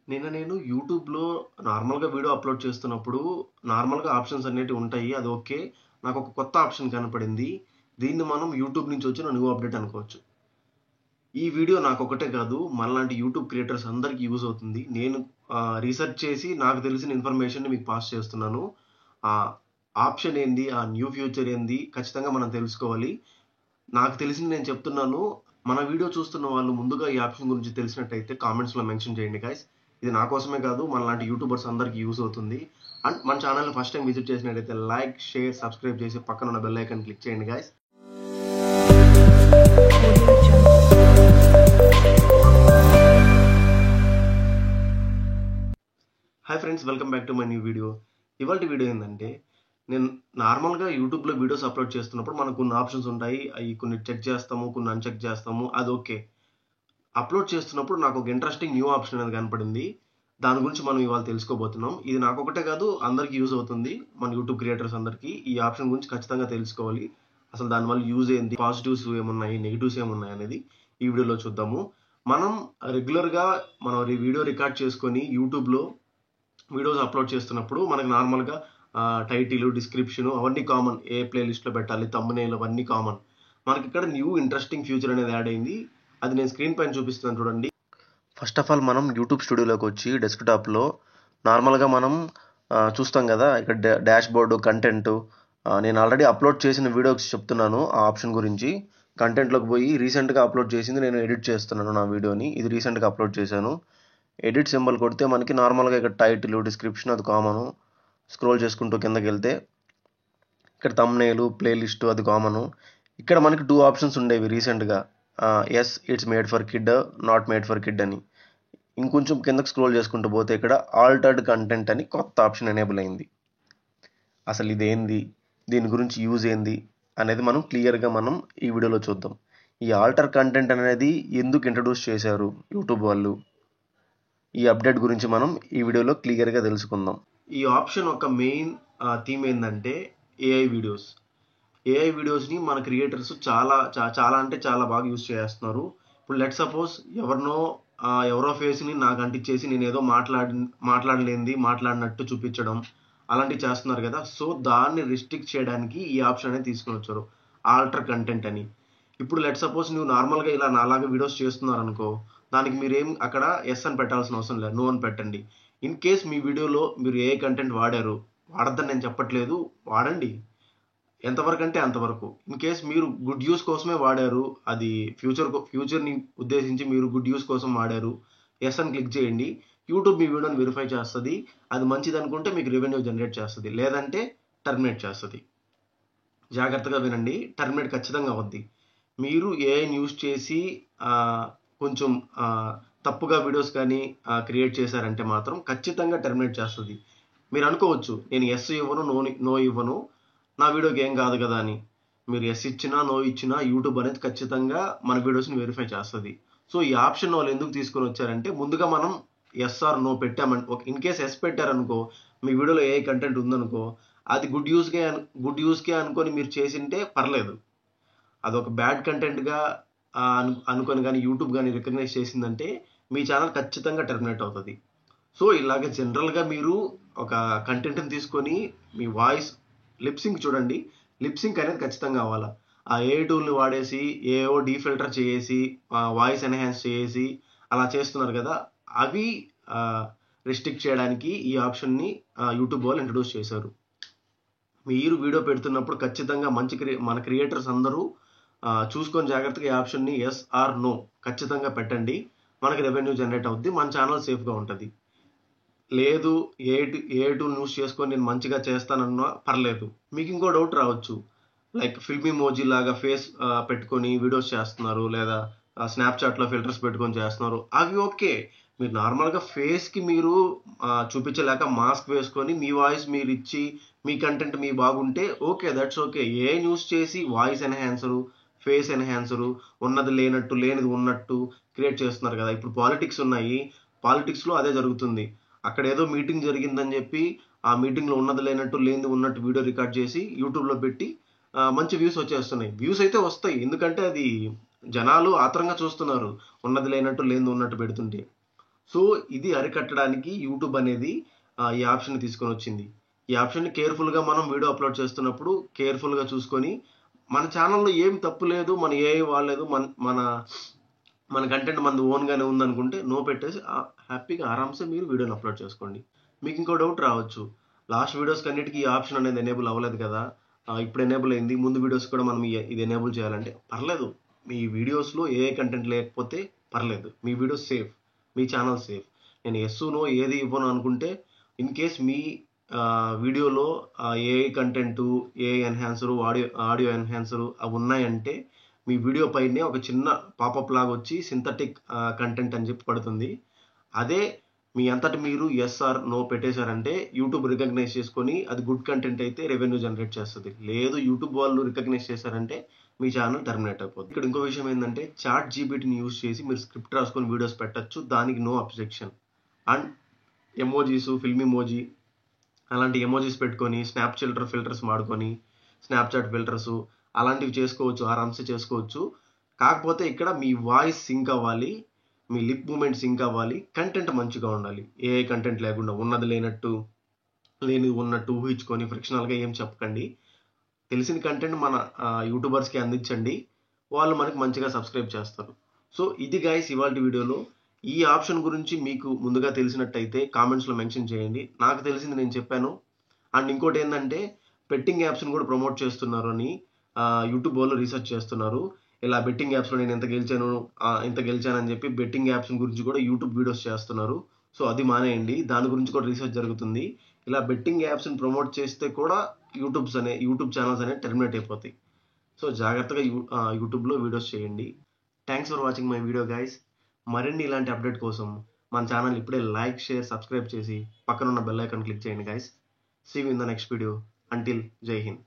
నేను యూట్యూబ్‌లో నార్మల్‌గా వీడియో అప్‌లోడ్ చేస్తున్నప్పుడు నార్మల్‌గా ఆప్షన్స్ అనేటివి ఉంటాయి. అది ఓకే. నాకొక కొత్త ఆప్షన్ కనపడింది. దీన్ని మనం యూట్యూబ్ నుంచి వచ్చిన న్యూ అప్‌డేట్ అనుకోవచ్చు. ఈ వీడియో నాకొక్కటే కాదు, మనలాంటి యూట్యూబ్ క్రియేటర్స్ అందరికి యూజ్ అవుతుంది. నేను రీసెర్చ్ చేసి నాకు తెలిసిన ఇన్ఫర్మేషన్‌ని మీకు పాస్ చేస్తున్నాను. ఆ ఆప్షన్ ఏంది? ఆ న్యూ ఫ్యూచర్ ఏంది? ఖచ్చితంగా మనం తెలుసుకోవాలి. నాకు తెలిసింది నేను చెప్తున్నాను. మన వీడియో చూస్తున్న వాళ్ళు ముందుగా ఈ ఆప్షన్ గురించి తెలిసినట్టయితే కామెంట్స్‌లో మెన్షన్ చేయండి గైస్. ఇది నా కోసమే కాదు, మనలాంటి యూట్యూబర్స్ అందరికి యూజ్ అవుతుంది. అండ్ మన ఛానెల్‌ని ఫస్ట్ టైం విజిట్ చేసినట్టయితే లైక్, షేర్, సబ్స్క్రైబ్ చేసి పక్కన ఉన్న బెల్ ఐకాన్ క్లిక్ చేయండి guys. Hi friends, welcome back to my new video. ఇవాల్టి వీడియో ఏందంటే, నేను నార్మల్‌గా యూట్యూబ్‌లో వీడియోస్ అప్‌లోడ్ చేస్తున్నప్పుడు మనకు కొన్ని ఆప్షన్స్ ఉంటాయి. అయి కొన్ని చెక్ చేస్తాము, కొన్ని అన్‌చెక్ చేస్తాము. అది ఓకే. అప్‌లోడ్ చేస్తున్నప్పుడు నాకొక ఇంట్రెస్టింగ్ న్యూ ఆప్షన్ అనేది కనపడింది. దాని గురించి మనం ఇవాళ తెలుసుకోబోతున్నాం. ఇది నాకొకటే కాదు, అందరికి యూజ్ అవుతుంది. మన యూట్యూబ్ క్రియేటర్స్ అందరికీ. ఈ ఆప్షన్ గురించి ఖచ్చితంగా తెలుసుకోవాలి. అసలు దానివల్ల యూజ్ ఏంది? పాజిటివ్స్ ఏమున్నాయి? నెగెటివ్స్ ఏమున్నాయి? అనేది ఈ వీడియోలో చూద్దాము. మనం రెగ్యులర్‌గా మనం వీడియో రికార్డ్ చేసుకొని యూట్యూబ్‌లో వీడియోస్ అప్లోడ్ చేస్తున్నప్పుడు మనకు నార్మల్‌గా టైటిల్, డిస్క్రిప్షన్ అవన్నీ కామన్. ఏ ప్లే లిస్ట్‌లో పెట్టాలి, థంబ్‌నెయిల్ అవన్నీ కామన్. మనకిక్కడ న్యూ ఇంట్రెస్టింగ్ ఫీచర్ అనేది యాడ్ అయింది. అది నేను స్క్రీన్ పైన చూపిస్తున్నాను చూడండి. ఫస్ట్ ఆఫ్ ఆల్ మనం యూట్యూబ్ స్టూడియోలోకి వచ్చి డెస్క్‌టాప్‌లో నార్మల్‌గా మనం చూస్తాం కదా! ఇక్కడ డాష్ బోర్డ్, కంటెంట్. నేను ఆల్రెడీ అప్లోడ్ చేసిన వీడియోస్ చెప్తున్నాను ఆ ఆప్షన్ గురించి. కంటెంట్‌లోకి పోయి రీసెంట్‌గా అప్లోడ్ చేసింది నేను ఎడిట్ చేస్తున్నాను నా వీడియోని. ఇది రీసెంట్‌గా అప్లోడ్ చేశాను. ఎడిట్ సింబల్ కొడితే మనకి నార్మల్‌గా ఇక్కడ టైటిల్, డిస్క్రిప్షన్ అది కామను. స్క్రోల్ చేసుకుంటూ కిందకెళ్తే ఇక్కడ థంబ్‌నెయిల్, ప్లే లిస్ట్ అది కామను. ఇక్కడ మనకి 2 ఆప్షన్స్ ఉండేవి రీసెంట్‌గా. Yes it's made for kid, not made for kid అని. ఇంకొంచెం కిందకి స్క్రోల్ చేసుకుంటూ పోతే ఇక్కడ ఆల్టర్డ్ కంటెంట్ అని కొత్త ఆప్షన్ ఎనేబుల్ అయింది. అసలు ఇదేంది? దీని గురించి యూజ్ ఏంది? అనేది మనం క్లియర్‌గా మనం ఈ వీడియోలో చూద్దాం. ఈ ఆల్టర్ కంటెంట్ అనేది ఎందుకు ఇంట్రొడ్యూస్ చేశారు యూట్యూబ్ వాళ్ళు? ఈ అప్డేట్ గురించి మనం ఈ వీడియోలో క్లియర్‌గా తెలుసుకుందాం. ఈ ఆప్షన్ ఒక మెయిన్ థీమ్ ఏందంటే ఏఐ వీడియోస్. ఏఐ వీడియోస్‌ని మన క్రియేటర్స్ చాలా అంటే చాలా బాగా యూజ్ చేస్తున్నారు. ఇప్పుడు లెట్స్ సపోజ్ ఎవరో ఫేస్‌ని నాకు అంటించేసి నేనేదో మాట్లాడలేనిది మాట్లాడినట్టు చూపించడం అలాంటివి చేస్తున్నారు కదా! సో, దాన్ని రిస్ట్రిక్ట్ చేయడానికి ఈ ఆప్షన్ అనేది తీసుకొనొచ్చారు. ఆల్టర్ కంటెంట్ అని. ఇప్పుడు లెట్స్ సపోజ్ నువ్వు నార్మల్‌గా ఇలా నాలాగా వీడియోస్ చేస్తున్నారనుకో, దానికి మీరేం అక్కడ యెస్ అని పెట్టాల్సిన అవసరం లేదు. నో అని పెట్టండి. ఇన్ కేస్ మీ వీడియోలో మీరు ఏఐ కంటెంట్ వాడారు. వాడొద్దని నేను చెప్పట్లేదు. వాడండి. ఎంతవరకంటే అంతవరకు. ఇన్ కేస్ మీరు గుడ్ యూజ్ కోసమే వాడారు. అది ఫ్యూచర్‌ని ఉద్దేశించి మీరు గుడ్ యూజ్ కోసం వాడారు. యెస్ అని క్లిక్ చేయండి. యూట్యూబ్ మీ వీడియోని వెరిఫై చేస్తది. అది మంచిదనుకుంటే మీకు రెవెన్యూ జనరేట్ చేస్తది. లేదంటే టర్మినేట్ చేస్తది. జాగ్రత్తగా వినండి. టర్మినేట్ ఖచ్చితంగా అవుద్ది. మీరు ఏఐని యూజ్ చేసి కొంచెం తప్పుగా వీడియోస్ కానీ క్రియేట్ చేశారంటే మాత్రం ఖచ్చితంగా టర్మినేట్ చేస్తది. మీరు అనుకోవచ్చు, నేను యెస్ ఇవ్వను, నో ఇవ్వను. నా వీడియోకి ఏం కాదు కదా అని. మీరు యెస్ ఇచ్చినా, నో ఇచ్చినా యూట్యూబ్ అనేది ఖచ్చితంగా మన వీడియోస్‌ని వెరిఫై చేస్తది. సో, ఈ ఆప్షన్ వాళ్ళు ఎందుకు తీసుకొనొచ్చారంటే ముందుగా మనం yes or no in case yes పెట్టారనుకో, మీ వీడియోలో ఏఐ కంటెంట్ ఉందనుకో, అది గుడ్ యూజ్‌కే అనుకోని మీరు చేసుంటే పర్లేదు. అదొక బ్యాడ్ కంటెంట్‌గా అనుకోని గాని యూట్యూబ్ గాని రికగ్నైజ్ చేసిందంటే మీ ఛానెల్ ఖచ్చితంగా టెర్మినేట్ అవుతది. సో, ఇలాగ జనరల్‌గా మీరు ఒక కంటెంట్‌ని తీసుకొని మీ వాయిస్ లిప్ సింక్ చూడండి. లిప్ సింక్ అనేది ఖచ్చితంగా అవ్వాలా. ఆ ఏఐ టూల్‌ని వాడేసి ఏవేవో డీఫిల్టర్ చేసేసి వాయిస్ ఎన్హాన్స్ చేసేసి అలా చేస్తున్నారు కదా! అవి ఆహ్, రిస్ట్రిక్ట్ చేయడానికి ఈ ఆప్షన్‌ని యూట్యూబ్ వాళ్ళు ఇంట్రొడ్యూస్ చేశారు. మీరు వీడియో పెడుతున్నప్పుడు ఖచ్చితంగా మన క్రియేటర్స్ అందరూ చూసుకొని జాగ్రత్తగా ఈ ఆప్షన్‌ని యెస్ ఆర్ నో ఖచ్చితంగా పెట్టండి. మనకి రెవెన్యూ జనరేట్ అవుద్ది. మన ఛానెల్ సేఫ్‌గా ఉంటది. లేదు, ఏఐ టూల్ యూజ్ చేసుకొని నేను మంచిగా చేస్తానన్నా పర్లేదు. మీకు ఇంకో డౌట్ రావచ్చు. లైక్ ఫిల్మీమోజీ లాగా ఫేస్ పెట్టుకొని వీడియోస్ చేస్తున్నారు. లేదా స్నాప్‌చాట్‌లో ఫిల్టర్స్ పెట్టుకొని చేస్తున్నారు. అవి ఓకే. మీరు నార్మల్‌గా ఫేస్‌కి మీరు చూపించలేక మాస్క్ వేసుకొని మీ వాయిస్ మీరిచ్చి, మీ కంటెంట్ బాగుంటే ఓకే. That's okay. ఏఐని యూజ్ చేసి వాయిస్ ఎన్హాన్సరు, ఫేస్ ఎన్హాన్సరు, ఉన్నది లేనట్టు, లేనిది ఉన్నట్టు క్రియేట్ చేస్తున్నారు కదా! ఇప్పుడు పాలిటిక్స్ ఉన్నాయి. పాలిటిక్స్‌లో అదే జరుగుతుంది. అక్కడేదో మీటింగ్ జరిగిందని చెప్పి, ఆ మీటింగ్‌లో ఉన్నది లేనట్టు, లేనిది ఉన్నట్టు వీడియో రికార్డ్ చేసి యూట్యూబ్‌లో పెట్టి మంచి వ్యూస్ వచ్చేస్తున్నాయి. వ్యూస్ అయితే వస్తాయి. ఎందుకంటే అది జనాలు ఆత్రంగా చూస్తున్నారు. ఉన్నది లేనట్టు, లేనిది ఉన్నట్టు పెడుతుంటే. సో ఇది అరికట్టడానికి యూట్యూబ్ అనేది ఈ ఆప్షన్ తీసుకొని వచ్చింది. ఈ ఆప్షన్ని కేర్ఫుల్గా మనం వీడియో అప్లోడ్ చేస్తున్నప్పుడు కేర్ఫుల్గా చూసుకొని మన ఛానల్లో ఏం తప్పు లేదు, మన ఏఐ వాడలేదు, మన మన కంటెంట్ మనది ఓన్గానే ఉందనుకుంటే నో పెట్టేసి హ్యాపీగా ఆరామ్సే మీరు వీడియోని అప్లోడ్ చేసుకోండి. మీకు ఇంకో డౌట్ రావచ్చు, లాస్ట్ వీడియోస్ అన్నిటికీ ఈ ఆప్షన్ అనేది ఎనేబుల్ అవ్వలేదు కదా, ఇప్పుడు ఎనేబుల్ అయింది, ముందు వీడియోస్ కూడా మనం ఇది ఎనేబుల్ చేయాలంటే పర్లేదు. మీ వీడియోస్లో ఏ కంటెంట్ లేకపోతే పర్లేదు, మీ వీడియోస్ సేఫ్, మీ ఛానల్ సేఫ్. నేను ఎస్ నో ఏది ఇవ్వను అనుకుంటే ఇన్ కేస్ మీ వీడియోలో ఏఐ కంటెంటు, ఏఐ ఎన్హాన్సరు, ఆడియో ఎన్హాన్సరు అవి ఉన్నాయంటే మీ వీడియో పైనే ఒక చిన్న పాపప్ లాగా వచ్చి సింథటిక్ కంటెంట్ అని చెప్పి పడుతుంది. అదే మీ అంతటి మీరు ఎస్ ఆర్ నో పెట్టేశారంటే యూట్యూబ్ రికగ్నైజ్ చేసుకొని అది గుడ్ కంటెంట్ అయితే రెవెన్యూ జనరేట్ చేస్తుంది. లేదు యూట్యూబ్ వాళ్ళు రికగ్నైజ్ చేశారంటే మీ ఛానల్ టర్మినేట్ అయిపోతుంది. ఇక్కడ ఇంకో విషయం ఏంటంటే చాట్ జీపీటీని యూజ్ చేసి మీరు స్క్రిప్ట్ రాసుకొని వీడియోస్ పెట్టచ్చు, దానికి no objection. And emojis, film emoji అలాంటి ఎమోజీస్ పెట్టుకొని స్నాప్చాట్ ఫిల్టర్స్ వాడుకొని స్నాప్చాట్ ఫిల్టర్స్ అలాంటివి చేసుకోవచ్చు, ఆరామ్సే చేసుకోవచ్చు. కాకపోతే ఇక్కడ మీ వాయిస్ సింక్ అవ్వాలి, మీ లిప్ మూమెంట్ సింక్ అవ్వాలి, కంటెంట్ మంచిగా ఉండాలి. ఏ కంటెంట్ లేకుండా ఉన్నది లేనట్టు, లేనిది ఉన్నట్టు ఊహించుకొని ఫ్రిక్షనల్గా ఏం చెప్పకండి. తెలిసిన కంటెంట్ మన యూట్యూబర్స్కి అందించండి, వాళ్ళు మనకి మంచిగా సబ్స్క్రైబ్ చేస్తారు. సో ఇది గైస్ ఇవాళ వీడియోలో. ఈ ఆప్షన్ గురించి మీకు ముందుగా తెలిసినట్టయితే కామెంట్స్లో మెన్షన్ చేయండి. నాకు తెలిసింది నేను చెప్పాను. అండ్ ఇంకోటి ఏంటంటే బెట్టింగ్ యాప్స్ని కూడా ప్రమోట్ చేస్తున్నారు అని యూట్యూబ్ వాళ్ళు రీసెర్చ్ చేస్తున్నారు. ఇలా బెట్టింగ్ యాప్స్లో నేను ఎంత గెలిచానని చెప్పి బెట్టింగ్ యాప్స్ గురించి కూడా యూట్యూబ్ వీడియోస్ చేస్తున్నారు. సో అది మానేయండి, దాని గురించి కూడా రీసెర్చ్ జరుగుతుంది. ఇలా బెట్టింగ్ యాప్స్ని ప్రమోట్ చేస్తే కూడా యూట్యూబ్ ఛానల్స్ అనేవి టెర్మినేట్ అయిపోతాయి. సో జాగ్రత్తగా యూట్యూబ్లో వీడియోస్ చేయండి. Thanks for watching my video guys. మరిన్ని ఇలాంటి అప్డేట్ కోసం మన ఛానల్ ఇప్పుడే లైక్, షేర్, సబ్స్క్రైబ్ చేసి పక్కనున్న బెల్ ఐకాన్ క్లిక్ చేయండి guys. See you in the next video. Until జై హింద్.